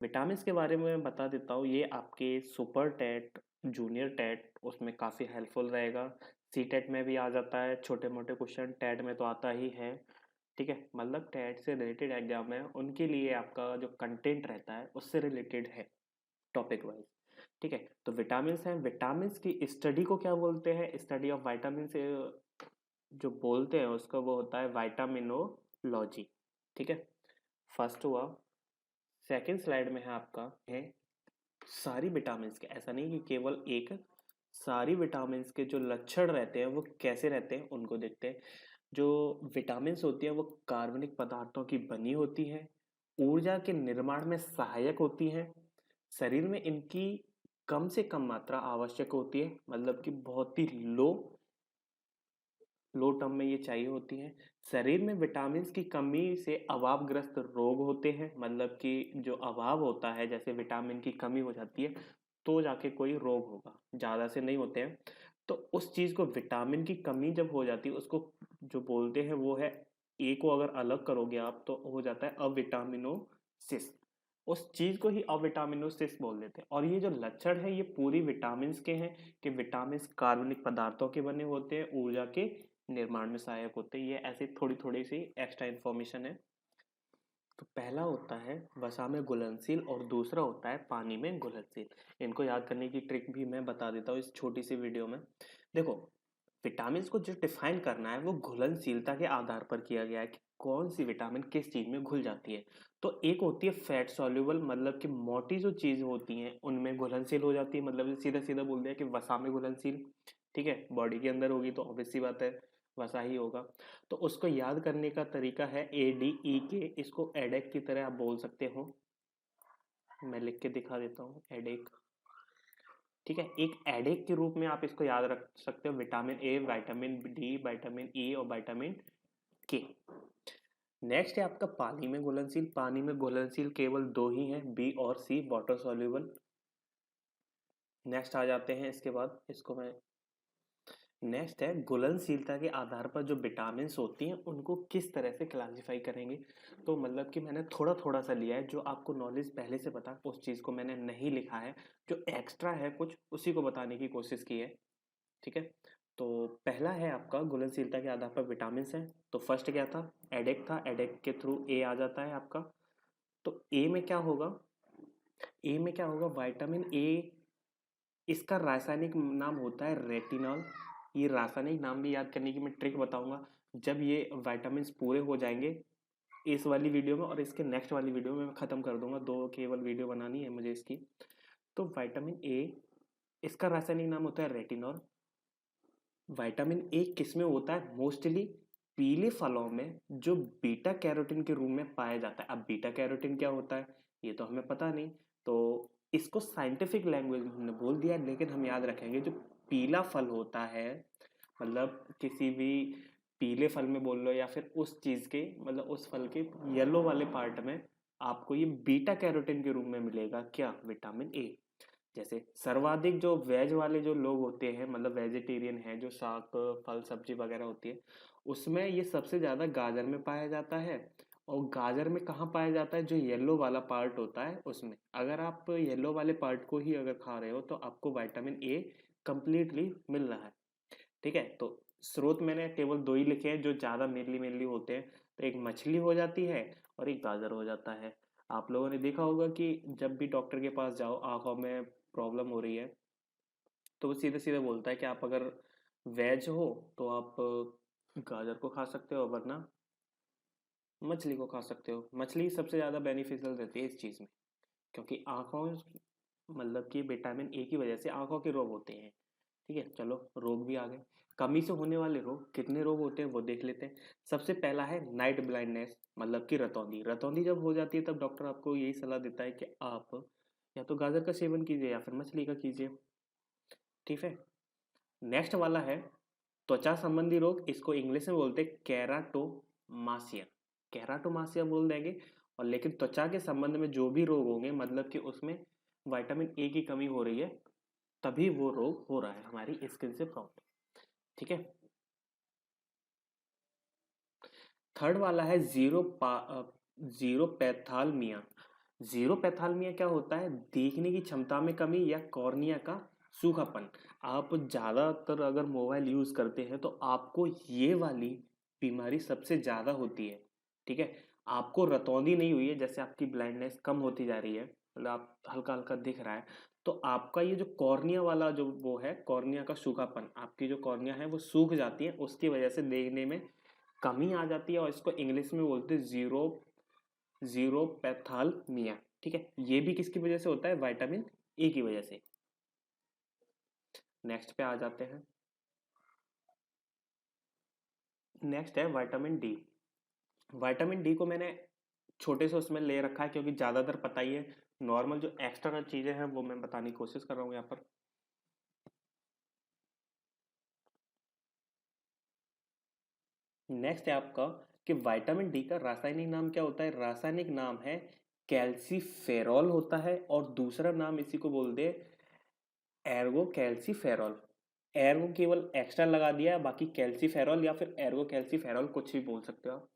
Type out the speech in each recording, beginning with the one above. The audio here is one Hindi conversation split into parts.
विटामिन के बारे में मैं बता देता हूँ। ये आपके सुपर टेट, जूनियर टेट उसमें काफ़ी हेल्पफुल रहेगा। सी टेट में भी आ जाता है छोटे मोटे क्वेश्चन, टेट में तो आता ही है। ठीक है, मतलब टेट से रिलेटेड एग्जाम है उनके लिए आपका जो कंटेंट रहता है उससे रिलेटेड है टॉपिक वाइज। ठीक है, तो विटामिन हैं, विटामिन की स्टडी को क्या बोलते हैं? स्टडी ऑफ विटामिन से जो बोलते हैं उसका वो होता है विटामिनोलॉजी। ठीक है, फर्स्ट हुआ। सेकंड स्लाइड में है आपका है सारी विटामिन के, ऐसा नहीं कि केवल एक, सारी विटामिन के जो लक्षण रहते हैं वो कैसे रहते हैं उनको देखते हैं। जो विटामिन होती है वो कार्बनिक पदार्थों की बनी होती है, ऊर्जा के निर्माण में सहायक होती हैं, शरीर में इनकी कम से कम मात्रा आवश्यक होती है, मतलब कि बहुत ही लो लो टर्म में ये चाहिए होती हैं। शरीर में विटामिन की कमी से अभावग्रस्त रोग होते हैं, मतलब कि जो अभाव होता है जैसे विटामिन की कमी हो जाती है तो जाके कोई रोग होगा, ज़्यादा से नहीं होते हैं। तो उस चीज़ को विटामिन की कमी जब हो जाती है उसको जो बोलते हैं वो है, ए को अगर अलग करोगे आप तो हो जाता है अविटामिनोसिस। उस चीज को ही अविटामिनोसिस बोल देते हैं। और ये जो लक्षण है ये पूरी विटामिन के हैं कि विटामिन कार्बनिक पदार्थों के बने होते हैं, ऊर्जा के निर्माण में सहायक होते हैं। ये ऐसे थोड़ी थोड़ी सी एक्स्ट्रा इन्फॉर्मेशन है। तो पहला होता है वसा में घुलनशील और दूसरा होता है पानी में घुलनशील। इनको याद करने की ट्रिक भी मैं बता देता हूँ इस छोटी सी वीडियो में। देखो, विटामिन को जो डिफाइन करना है वो घुलनशीलता के आधार पर किया गया है कि कौन सी विटामिन किस चीज में घुल जाती है। तो एक होती है फैट सॉल्युबल, मतलब कि मोटी जो चीज होती हैं उनमें घुलनशील हो जाती है, मतलब सीधा सीधा बोल दिया कि वसा में घुलनशील। ठीक है, बॉडी के अंदर होगी तो ऑब्वियस सी बात है वसा ही होगा। तो उसको याद करने का तरीका है ADEK, इसको एडेक की तरह आप बोल सकते हो। मैं लिख के दिखा देता हूँ एडेक। ठीक है, एक एडेक के रूप में आप इसको याद रख सकते हो, vitamin A, vitamin D, vitamin E और विटामिन के। नेक्स्ट है आपका पानी में घुलनशील। पानी में घुलनशील केवल दो ही हैं, बी और सी, वाटर सॉल्युबल। नेक्स्ट आ जाते हैं इसके बाद, इसको मैं नेक्स्ट है घुलनशीलता के आधार पर जो विटामिन होती हैं उनको किस तरह से क्लासिफाई करेंगे। तो मतलब कि मैंने थोड़ा थोड़ा सा लिया है, जो आपको नॉलेज पहले से पता उस चीज़ को मैंने नहीं लिखा है, जो एक्स्ट्रा है कुछ उसी को बताने की कोशिश की है। ठीक है, तो पहला है आपका घुलनशीलता के आधार पर विटामिन है। तो फर्स्ट क्या था? एडेक था, एडेक के थ्रू ए आ जाता है आपका। तो ए में क्या होगा? ए में क्या होगा? विटामिन ए, इसका रासायनिक नाम होता है रेटिनॉल। ये रासायनिक नाम भी याद करने की मैं ट्रिक बताऊंगा जब ये विटामिन पूरे हो जाएंगे इस वाली वीडियो में, और इसके नेक्स्ट वाली वीडियो में मैं खत्म कर दूंगा, दो केवल वीडियो बनानी है मुझे इसकी। तो विटामिन ए, इसका रासायनिक नाम होता है रेटिनॉल। विटामिन ए किसमें होता है? मोस्टली पीले फलों में जो बीटा कैरोटीन के रूप में पाया जाता है। अब बीटा कैरोटीन क्या होता है ये तो हमें पता नहीं, तो इसको साइंटिफिक लैंग्वेज में हमने बोल दिया, लेकिन हम याद रखेंगे जो पीला फल होता है, मतलब किसी भी पीले फल में बोल लो या फिर उस चीज के, मतलब उस फल के येलो वाले पार्ट में आपको ये बीटा कैरोटीन के रूप में मिलेगा, क्या? Vitamin A. जैसे सर्वाधिक जो वेज वाले जो लोग होते हैं, मतलब वेजिटेरियन है, जो शाक फल सब्जी वगैरह होती है उसमें ये सबसे ज्यादा गाजर में पाया जाता है। और गाजर में कहाँ पाया जाता है? जो येलो वाला पार्ट होता है उसमें। अगर आप येलो वाले पार्ट को ही अगर खा रहे हो तो आपको विटामिन ए कंप्लीटली मिल रहा है। ठीक है, तो स्रोत मैंने केवल दो ही लिखे हैं जो ज्यादा मेनली मेनली होते हैं। तो एक मछली हो जाती है और एक गाजर हो जाता है। आप लोगों ने देखा होगा कि जब भी डॉक्टर के पास जाओ आंखों में प्रॉब्लम हो रही है तो वो सीधे सीधे बोलता है कि आप अगर वेज हो तो आप गाजर को खा सकते हो, वरना मछली को खा सकते हो। मछली सबसे ज़्यादा बेनिफिशियल रहती है इस चीज़ में, क्योंकि आंखों, मतलब कि विटामिन ए की वजह से आंखों के रोग होते हैं। ठीक है, चलो रोग भी आ गए। कमी से होने वाले रोग, कितने रोग होते हैं वो देख लेते हैं। सबसे पहला है नाइट ब्लाइंडनेस, मतलब कि रतौंधी। रतौंधी जब हो जाती है तब डॉक्टर आपको यही सलाह देता है कि आप या तो गाजर का सेवन कीजिए या फिर मछली का कीजिए। ठीक है, नेक्स्ट वाला है त्वचा संबंधी रोग। इसको इंग्लिश में बोलते हैं कैराटोमासिया। कैराटोमासिया बोल देंगे। और लेकिन त्वचा के संबंध में जो भी रोग होंगे, मतलब कि उसमें विटामिन ए की कमी हो रही है तभी वो रोग हो रहा है, हमारी स्किन से प्रॉब्लम। ठीक है, थर्ड वाला है जीरो पैथालमिया। जीरोपैथालमिया क्या होता है? देखने की क्षमता में कमी या कॉर्निया का सूखापन। आप ज़्यादातर अगर मोबाइल यूज़ करते हैं तो आपको ये वाली बीमारी सबसे ज़्यादा होती है, ठीक है? आपको रतौंधी नहीं हुई है, जैसे आपकी ब्लाइंडनेस कम होती जा रही है, मतलब आप हल्का-हल्का दिख रहा है, तो आपका ये जो कॉर्निया वाला जो वो है, कॉर्निया का सूखापन, आपकी जो कॉर्निया है वो सूख जाती है, उसकी वजह से देखने में कमी आ जाती है और इसको इंग्लिश में बोलते हैं जीरोपैथालमिया, ठीक है? ये भी किसकी वजह से होता है? विटामिन ए की वजह से। नेक्स्ट पे आ जाते हैं। नेक्स्ट है विटामिन डी। विटामिन डी को मैंने छोटे से उसमें ले रखा है क्योंकि ज़्यादातर पता ही है। नॉर्मल जो एक्स्ट्रा चीज़ें हैं वो मैं बताने की कोशिश कर रहा हूँ यहाँ पर। नेक्स्ट है आपका कि विटामिन डी का रासायनिक नाम क्या होता है? रासायनिक नाम है कैल्सीफेरॉल होता है और दूसरा नाम इसी को बोलते हैं एर्गो कैल्सीफेरॉल। एर्गो केवल एक्स्ट्रा लगा दिया है, बाकी कैल्सीफेरॉल या फिर एर्गो कैल्सीफेरॉल कुछ भी बोल सकते हो आप।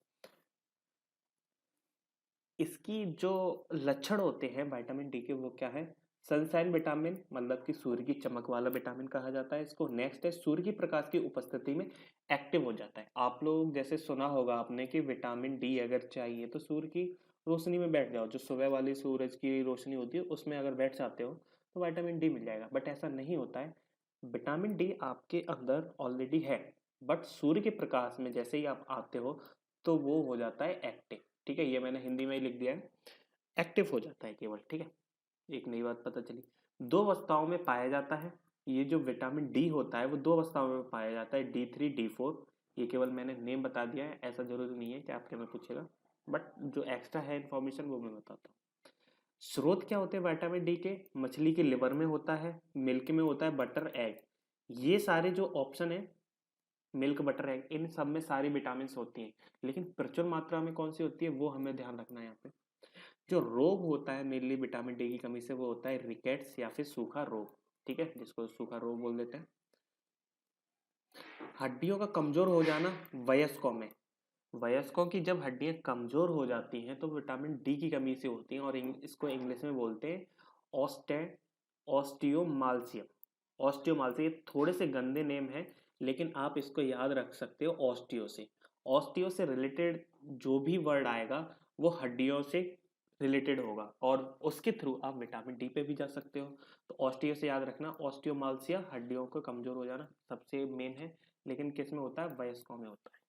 इसकी जो लक्षण होते हैं विटामिन डी के वो क्या है? सनशाइन विटामिन, मतलब कि सूर्य की चमक वाला विटामिन कहा जाता है इसको। नेक्स्ट है सूर्य की प्रकाश की उपस्थिति में एक्टिव हो जाता है। आप लोग जैसे सुना होगा आपने कि विटामिन डी अगर चाहिए तो सूर्य की रोशनी में बैठ जाओ, जो सुबह वाली सूरज की रोशनी होती है उसमें अगर बैठ जाते हो तो विटामिन डी मिल जाएगा, बट ऐसा नहीं होता है। विटामिन डी आपके अंदर ऑलरेडी है, बट सूर्य के प्रकाश में जैसे ही आप आते हो तो वो हो जाता है एक्टिव, ठीक है? ये मैंने हिंदी में ही लिख दिया है, एक्टिव हो जाता है केवल, ठीक है? एक नई बात पता चली। दो अवस्थाओं में पाया जाता है। ये जो विटामिन डी होता है वो दो अवस्थाओं में पाया जाता है, D3 D4। ये केवल मैंने नेम बता दिया है, ऐसा जरूरी नहीं है कि आपके में पूछेगा, बट जो एक्स्ट्रा है इन्फॉर्मेशन वो मैं बताता हूँ। स्रोत क्या होते हैं विटामिन डी के? मछली के लिवर में होता है, मिल्क में होता है, बटर, एग। ये सारे जो ऑप्शन है, मिल्क, बटर, एग, इन सब में सारी विटामिन होती हैं, लेकिन प्रचुर मात्रा में कौन सी होती है वो हमें ध्यान रखना है यहाँ पे। जो रोग होता है मेनली विटामिन डी की कमी से वो होता है रिकेट्स या फिर सूखा रोग, ठीक है, जिसको सूखा रोग बोल देते हैं। हड्डियों का कमजोर हो जाना वयस्कों में। वयस्कों की जब हड्डियां कमजोर हो जाती हैं तो विटामिन डी की कमी से होती हैं और इसको इंग्लिश में बोलते हैं ऑस्टे ऑस्टियोमाल्सिया। ऑस्टियोमाल्सिया, ये थोड़े से गंदे नेम है लेकिन आप इसको याद रख सकते हो ऑस्टियो से। ऑस्टियो से रिलेटेड जो भी वर्ड आएगा वो हड्डियों से रिलेटेड होगा और उसके थ्रू आप विटामिन डी पे भी जा सकते हो। तो ऑस्टियो से याद रखना, ऑस्टियोमाल्सिया हड्डियों को कमजोर हो जाना सबसे मेन है, लेकिन किस में होता है? वयस्कों में होता है।